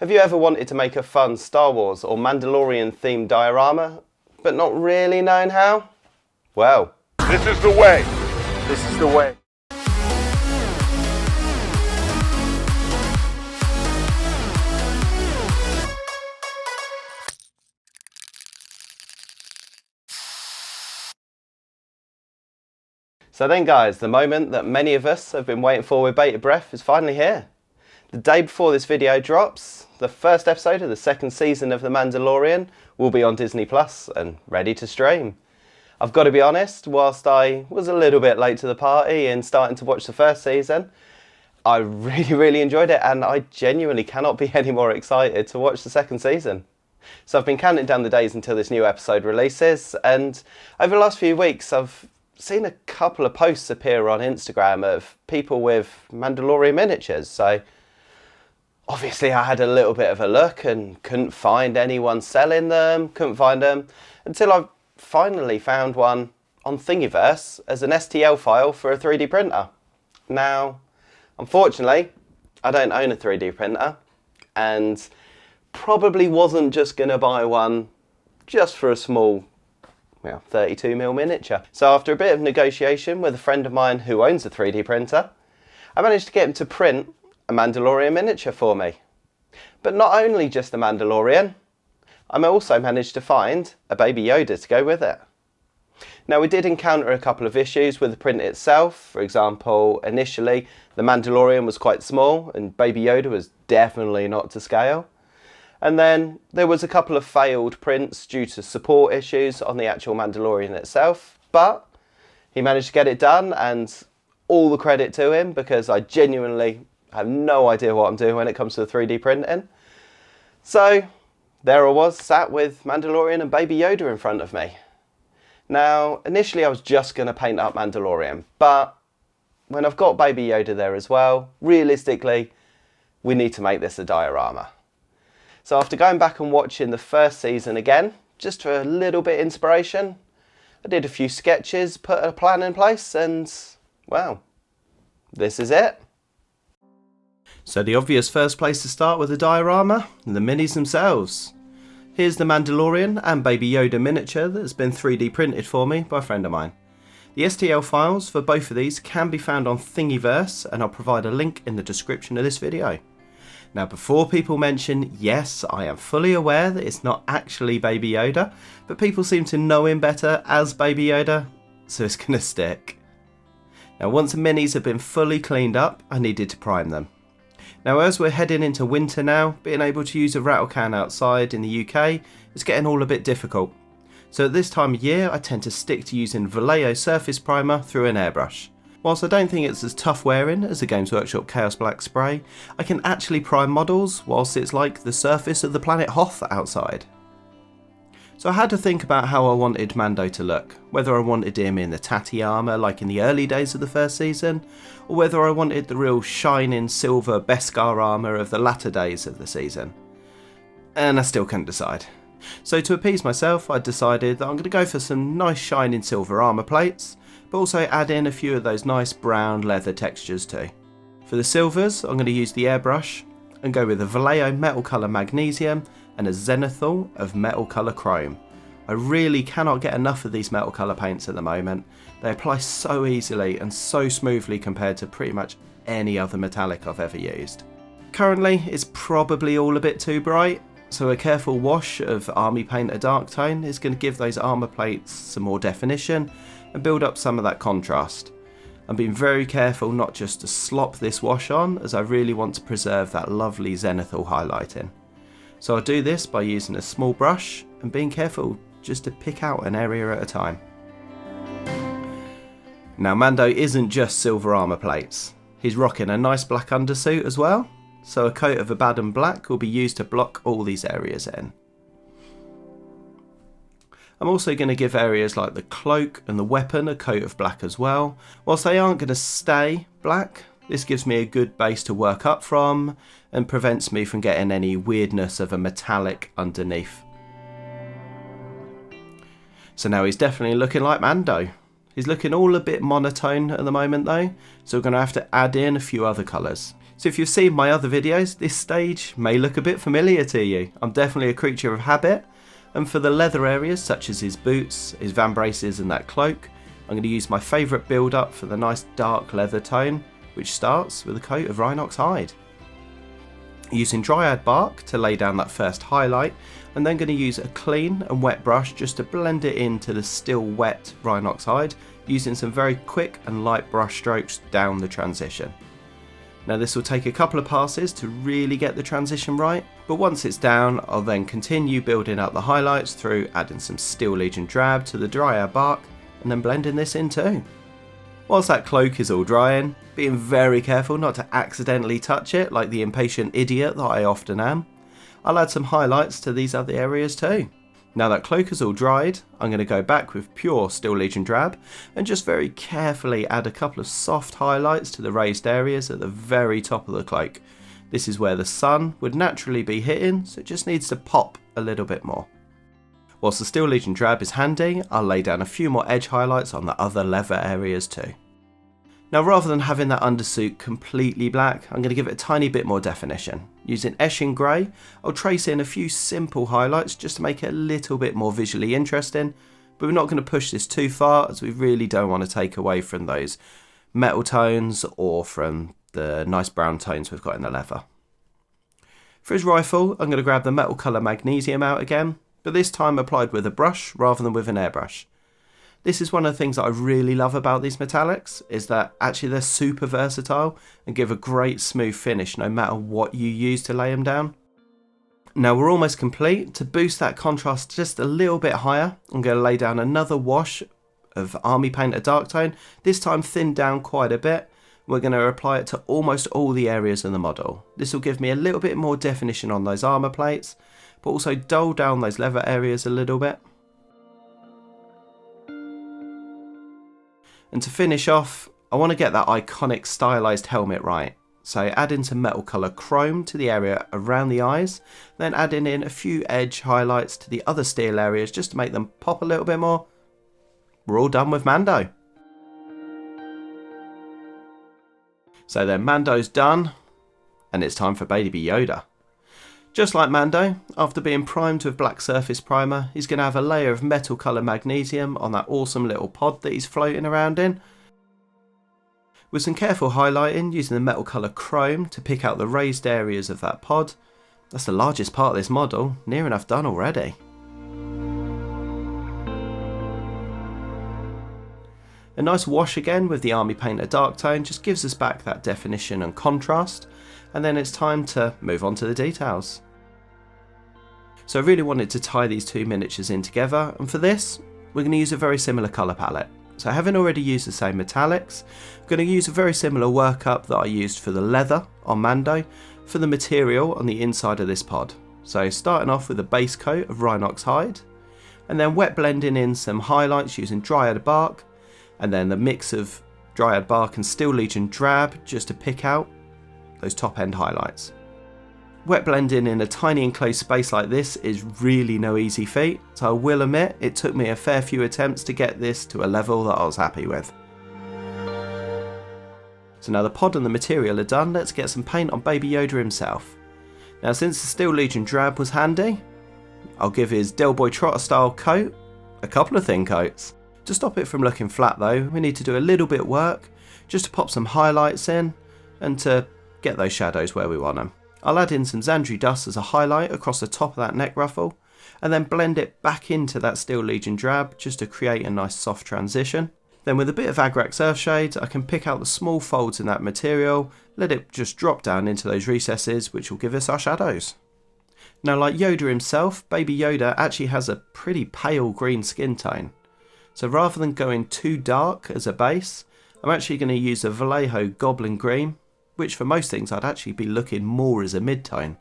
Have you ever wanted to make a fun Star Wars or Mandalorian themed diorama, but not really known how? Well, this is the way. This is the way. So then guys, the moment that many of us have been waiting for with bated breath is finally here. The day before this video drops, the first episode of the second season of The Mandalorian will be on Disney Plus and ready to stream. I've got to be honest, whilst I was a little bit late to the party in starting to watch the first season, I really enjoyed it, and I genuinely cannot be any more excited to watch the second season. So I've been counting down the days until this new episode releases, and over the last few weeks I've seen a couple of posts appear on Instagram of people with Mandalorian miniatures. So obviously I had a little bit of a look and couldn't find anyone selling them, couldn't find them, until I finally found one on Thingiverse as an STL file for a 3D printer. Now, unfortunately, I don't own a 3D printer and probably wasn't just going to buy one just for a small 32mm miniature. So after a bit of negotiation with a friend of mine who owns a 3D printer, I managed to get him to print a Mandalorian miniature for me. But not only just the Mandalorian, I also managed to find a Baby Yoda to go with it. Now we did encounter a couple of issues with the print itself. For example, initially the Mandalorian was quite small and Baby Yoda was definitely not to scale. And then there was a couple of failed prints due to support issues on the actual Mandalorian itself, but he managed to get it done, and all the credit to him, because I genuinely have no idea what I'm doing when it comes to 3D printing. So there I was, sat with Mandalorian and Baby Yoda in front of me. Now, initially I was just going to paint up Mandalorian, but when I've got Baby Yoda there as well, realistically, we need to make this a diorama. So after going back and watching the first season again, just for a little bit of inspiration, I did a few sketches, put a plan in place, and well, this is it. So the obvious first place to start with a diorama, the minis themselves. Here's the Mandalorian and Baby Yoda miniature that's been 3D printed for me by a friend of mine. The STL files for both of these can be found on Thingiverse, and I'll provide a link in the description of this video. Now before people mention, yes, I am fully aware that it's not actually Baby Yoda, but people seem to know him better as Baby Yoda, so it's going to stick. Now once the minis have been fully cleaned up, I needed to prime them. Now as we're heading into winter now, being able to use a rattle can outside in the UK is getting all a bit difficult. So at this time of year I tend to stick to using Vallejo surface primer through an airbrush. Whilst I don't think it's as tough wearing as the Games Workshop Chaos Black spray, I can actually prime models whilst it's like the surface of the planet Hoth outside. So I had to think about how I wanted Mando to look, whether I wanted him in the tatty armour like in the early days of the first season, or whether I wanted the real shining silver Beskar armour of the latter days of the season. And I still couldn't decide. So to appease myself, I decided that I'm going to go for some nice shining silver armour plates, but also add in a few of those nice brown leather textures too. For the silvers, I'm going to use the airbrush and go with a Vallejo metal colour magnesium and a zenithal of metal colour chrome. I really cannot get enough of these metal colour paints at the moment. They apply so easily and so smoothly compared to pretty much any other metallic I've ever used. Currently, it's probably all a bit too bright, so a careful wash of Army Painter Dark Tone is going to give those armour plates some more definition and build up some of that contrast. I'm being very careful not just to slop this wash on, as I really want to preserve that lovely zenithal highlighting. So I'll do this by using a small brush and being careful just to pick out an area at a time. Now Mando isn't just silver armour plates. He's rocking a nice black undersuit as well, so a coat of Abaddon black will be used to block all these areas in. I'm also going to give areas like the cloak and the weapon a coat of black as well. Whilst they aren't going to stay black, this gives me a good base to work up from and prevents me from getting any weirdness of a metallic underneath. So now he's definitely looking like Mando. He's looking all a bit monotone at the moment though, so we're going to have to add in a few other colours. So if you've seen my other videos, this stage may look a bit familiar to you. I'm definitely a creature of habit, and for the leather areas such as his boots, his vambraces and that cloak, I'm going to use my favourite build up for the nice dark leather tone, which starts with a coat of Rhinox hide. Using Dryad bark to lay down that first highlight, and then going to use a clean and wet brush just to blend it into the still wet Rhinox hide, using some very quick and light brush strokes down the transition. Now this will take a couple of passes to really get the transition right, but once it's down, I'll then continue building up the highlights through adding some Steel Legion drab to the Dryad bark, and then blending this in too. Whilst that cloak is all drying, being very careful not to accidentally touch it like the impatient idiot that I often am, I'll add some highlights to these other areas too. Now that cloak is all dried, I'm going to go back with pure Steel Legion drab and just very carefully add a couple of soft highlights to the raised areas at the very top of the cloak. This is where the sun would naturally be hitting, so it just needs to pop a little bit more. Whilst the Steel Legion drab is handy, I'll lay down a few more edge highlights on the other leather areas too. Now rather than having that undersuit completely black, I'm going to give it a tiny bit more definition. Using Eshin Grey, I'll trace in a few simple highlights just to make it a little bit more visually interesting, but we're not going to push this too far as we really don't want to take away from those metal tones or from the nice brown tones we've got in the leather. For his rifle, I'm going to grab the metal colour magnesium out again, but this time applied with a brush rather than with an airbrush. This is one of the things that I really love about these metallics, is that actually they're super versatile and give a great smooth finish no matter what you use to lay them down. Now we're almost complete. To boost that contrast just a little bit higher, I'm going to lay down another wash of Army Painter Dark Tone, this time thinned down quite a bit. We're going to apply it to almost all the areas in the model. This will give me a little bit more definition on those armour plates, but also dull down those leather areas a little bit. And to finish off, I want to get that iconic stylised helmet right. So add in some metal colour chrome to the area around the eyes, then adding in a few edge highlights to the other steel areas just to make them pop a little bit more. We're all done with Mando. So then Mando's done, and it's time for Baby Yoda. Just like Mando, after being primed with black surface primer, he's going to have a layer of metal colour magnesium on that awesome little pod that he's floating around in. With some careful highlighting using the metal colour chrome to pick out the raised areas of that pod. That's the largest part of this model, near enough done already. A nice wash again with the Army Painter Dark Tone just gives us back that definition and contrast. And then it's time to move on to the details. So I really wanted to tie these two miniatures in together, and for this we're going to use a very similar colour palette. So having already used the same metallics, I'm going to use a very similar workup that I used for the leather on Mando for the material on the inside of this pod. So starting off with a base coat of Rhinox hide, and then wet blending in some highlights using Dryad bark, and then the mix of Dryad bark and Steel Legion drab just to pick out those top end highlights. Wet blending in a tiny enclosed space like this is really no easy feat, so I will admit it took me a fair few attempts to get this to a level that I was happy with. So now the pod and the material are done, let's get some paint on Baby Yoda himself. Now since the Steel Legion drab was handy, I'll give his Del Boy Trotter style coat a couple of thin coats. To stop it from looking flat though, we need to do a little bit of work just to pop some highlights in and to get those shadows where we want them. I'll add in some Xandri dust as a highlight across the top of that neck ruffle, and then blend it back into that Steel Legion drab just to create a nice soft transition. Then with a bit of Agrax Earthshade, I can pick out the small folds in that material, let it just drop down into those recesses, which will give us our shadows. Now like Yoda himself, Baby Yoda actually has a pretty pale green skin tone. So rather than going too dark as a base, I'm actually going to use a Vallejo Goblin Green, which for most things I'd actually be looking more as a mid-tone.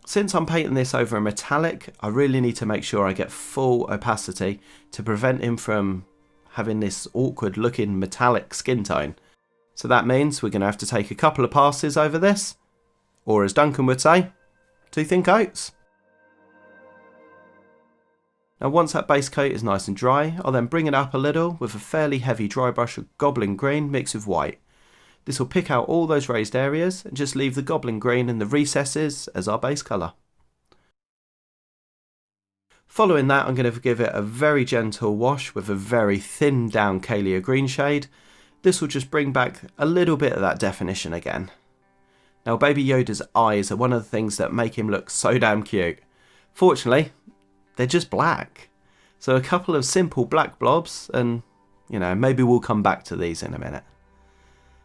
Since I'm painting this over a metallic, I really need to make sure I get full opacity to prevent him from having this awkward looking metallic skin tone. So that means we're going to have to take a couple of passes over this, or as Duncan would say, 2 thin coats. Now once that base coat is nice and dry, I'll then bring it up a little with a fairly heavy dry brush of Goblin Green mixed with white. This will pick out all those raised areas and just leave the goblin green in the recesses as our base colour. Following that, I'm going to give it a very gentle wash with a very thinned down Kalia green shade. This will just bring back a little bit of that definition again. Now, Baby Yoda's eyes are one of the things that make him look so damn cute. Fortunately, they're just black. So a couple of simple black blobs, and maybe we'll come back to these in a minute.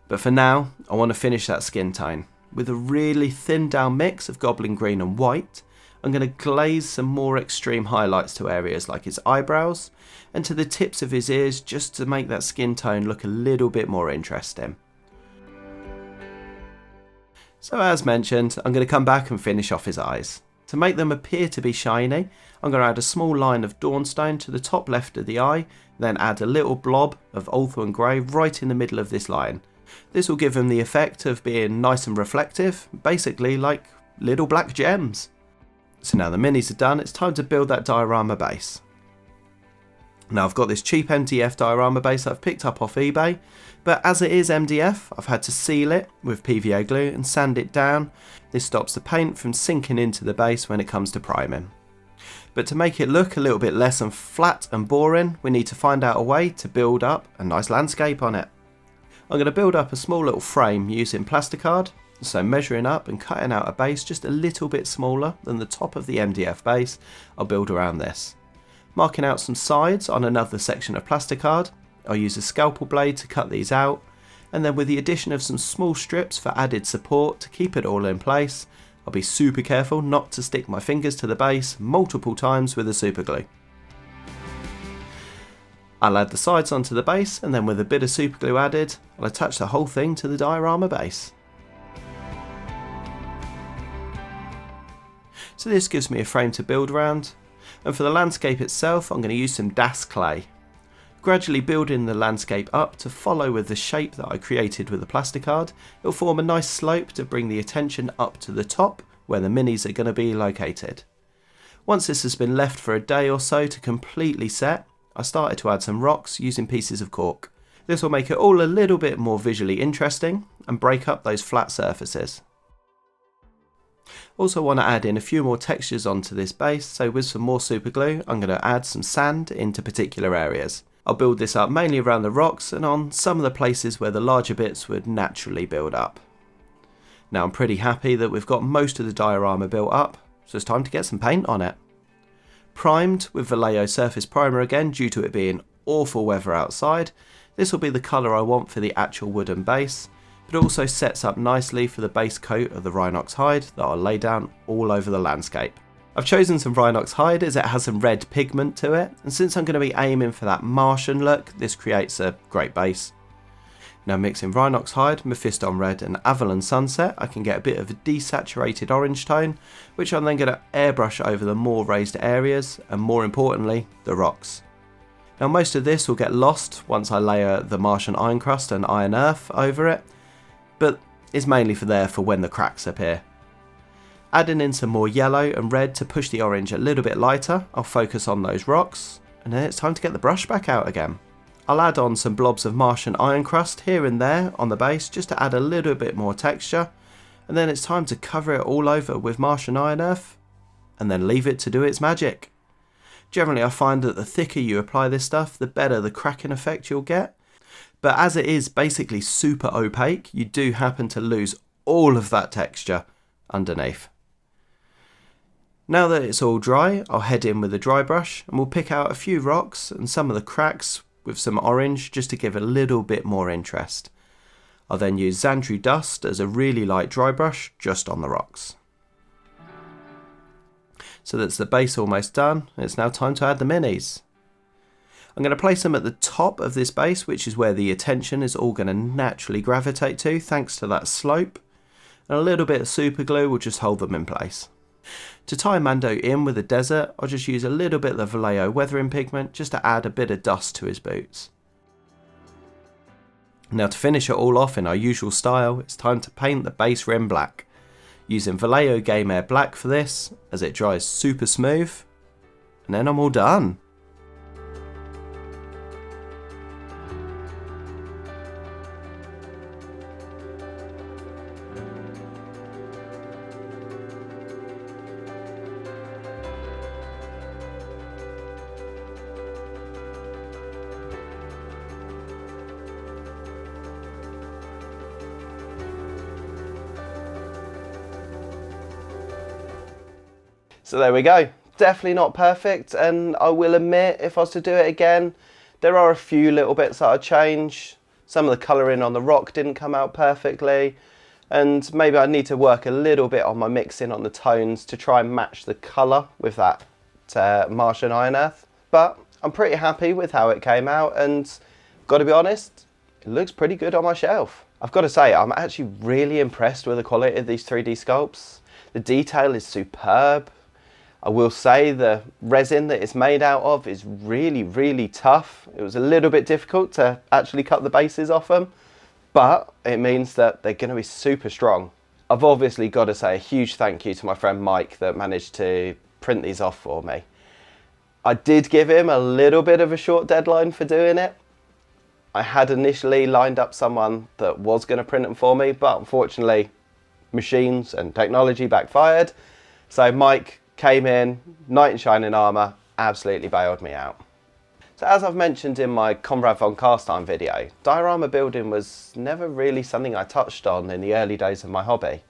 But for now, I want to finish that skin tone. With a really thinned down mix of goblin green and white, I'm going to glaze some more extreme highlights to areas like his eyebrows and to the tips of his ears, just to make that skin tone look a little bit more interesting. So as mentioned, I'm going to come back and finish off his eyes. To make them appear to be shiny, I'm going to add a small line of Dawnstone to the top left of the eye, then add a little blob of Ulthuan Grey right in the middle of this line. This will give them the effect of being nice and reflective, basically like little black gems. So now the minis are done, it's time to build that diorama base. Now I've got this cheap MDF diorama base that I've picked up off eBay, but as it is MDF, I've had to seal it with PVA glue and sand it down. This stops the paint from sinking into the base when it comes to priming. But to make it look a little bit less and flat and boring, we need to find out a way to build up a nice landscape on it. I'm going to build up a small little frame using plasticard. So measuring up and cutting out a base just a little bit smaller than the top of the MDF base, I'll build around this. Marking out some sides on another section of plasticard, I'll use a scalpel blade to cut these out, and then with the addition of some small strips for added support to keep it all in place, I'll be super careful not to stick my fingers to the base multiple times with the super glue. I'll add the sides onto the base, and then with a bit of super glue added, I'll attach the whole thing to the diorama base. So this gives me a frame to build around, and for the landscape itself I'm going to use some Das clay. Gradually building the landscape up to follow with the shape that I created with the plasticard, it will form a nice slope to bring the attention up to the top where the minis are going to be located. Once this has been left for a day or so to completely set, I started to add some rocks using pieces of cork. This will make it all a little bit more visually interesting and break up those flat surfaces. Also want to add in a few more textures onto this base, so with some more super glue I'm going to add some sand into particular areas. I'll build this up mainly around the rocks and on some of the places where the larger bits would naturally build up. Now I'm pretty happy that we've got most of the diorama built up, so it's time to get some paint on it. Primed with Vallejo Surface Primer again due to it being awful weather outside, this will be the colour I want for the actual wooden base. It also sets up nicely for the base coat of the Rhinox hide that I'll lay down all over the landscape. I've chosen some Rhinox hide as it has some red pigment to it, and since I'm going to be aiming for that Martian look, this creates a great base. Now mixing Rhinox hide, Mephiston red and Avalon sunset, I can get a bit of a desaturated orange tone, which I'm then going to airbrush over the more raised areas and more importantly, the rocks. Now most of this will get lost once I layer the Martian iron crust and iron earth over it, but is mainly for when the cracks appear. Adding in some more yellow and red to push the orange a little bit lighter, I'll focus on those rocks, and then it's time to get the brush back out again. I'll add on some blobs of Martian iron crust here and there on the base just to add a little bit more texture, and then it's time to cover it all over with Martian iron earth, and then leave it to do its magic. Generally I find that the thicker you apply this stuff, the better the cracking effect you'll get. But as it is basically super opaque, you do happen to lose all of that texture underneath. Now that it's all dry, I'll head in with a dry brush and we'll pick out a few rocks and some of the cracks with some orange just to give a little bit more interest. I'll then use Xandru Dust as a really light dry brush just on the rocks. So that's the base almost done, it's now time to add the minis. I'm going to place them at the top of this base, which is where the attention is all going to naturally gravitate to thanks to that slope, and a little bit of super glue will just hold them in place. To tie Mando in with the desert, I'll just use a little bit of Vallejo weathering pigment just to add a bit of dust to his boots. Now to finish it all off in our usual style, it's time to paint the base rim black. Using Vallejo Game Air Black for this, as it dries super smooth, and then I'm all done. So there we go. Definitely not perfect, and I will admit, if I was to do it again, there are a few little bits that I'd change. Some of the colouring on the rock didn't come out perfectly, and maybe I need to work a little bit on my mixing on the tones to try and match the colour with that Martian Iron Earth. But I'm pretty happy with how it came out, and got to be honest, it looks pretty good on my shelf. I've got to say, I'm actually really impressed with the quality of these 3D sculpts. The detail is superb. I will say the resin that it's made out of is really, really tough. It was a little bit difficult to actually cut the bases off them, but it means that they're going to be super strong. I've obviously got to say a huge thank you to my friend Mike that managed to print these off for me. I did give him a little bit of a short deadline for doing it. I had initially lined up someone that was going to print them for me, but unfortunately machines and technology backfired. So Mike came in, knight in shining armour, absolutely bailed me out. So as I've mentioned in my Conrad von Carstein video, diorama building was never really something I touched on in the early days of my hobby.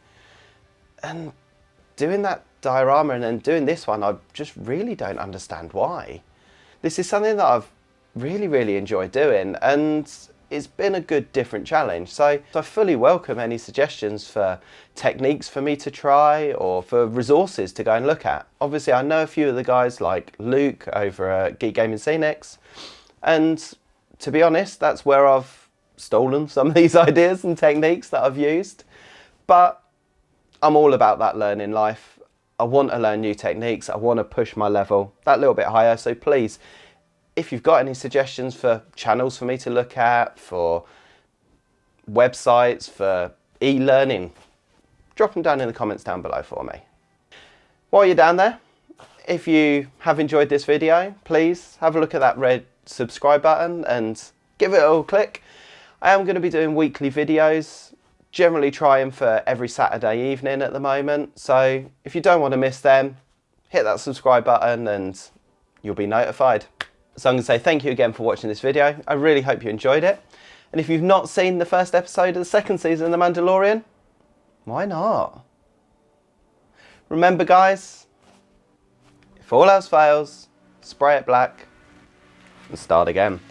And doing that diorama and then doing this one, I just really don't understand why. This is something that I've really enjoyed doing, and it's been a good different challenge. So I fully welcome any suggestions for techniques for me to try or for resources to go and look at. Obviously I know a few of the guys like Luke over at Geek Gaming Scenics, and to be honest, that's where I've stolen some of these ideas and techniques that I've used. But I'm all about that learning life. I want to learn new techniques. I want to push my level that little bit higher. So please, if you've got any suggestions for channels for me to look at, for websites, for e-learning, drop them down in the comments down below for me. While you're down there, if you have enjoyed this video, please have a look at that red subscribe button and give it a little click. I am going to be doing weekly videos, generally trying for every Saturday evening at the moment. So if you don't want to miss them, hit that subscribe button and you'll be notified. So I'm going to say thank you again for watching this video. I really hope you enjoyed it. And if you've not seen the first episode of the second season of The Mandalorian, why not? Remember guys, if all else fails, spray it black and start again.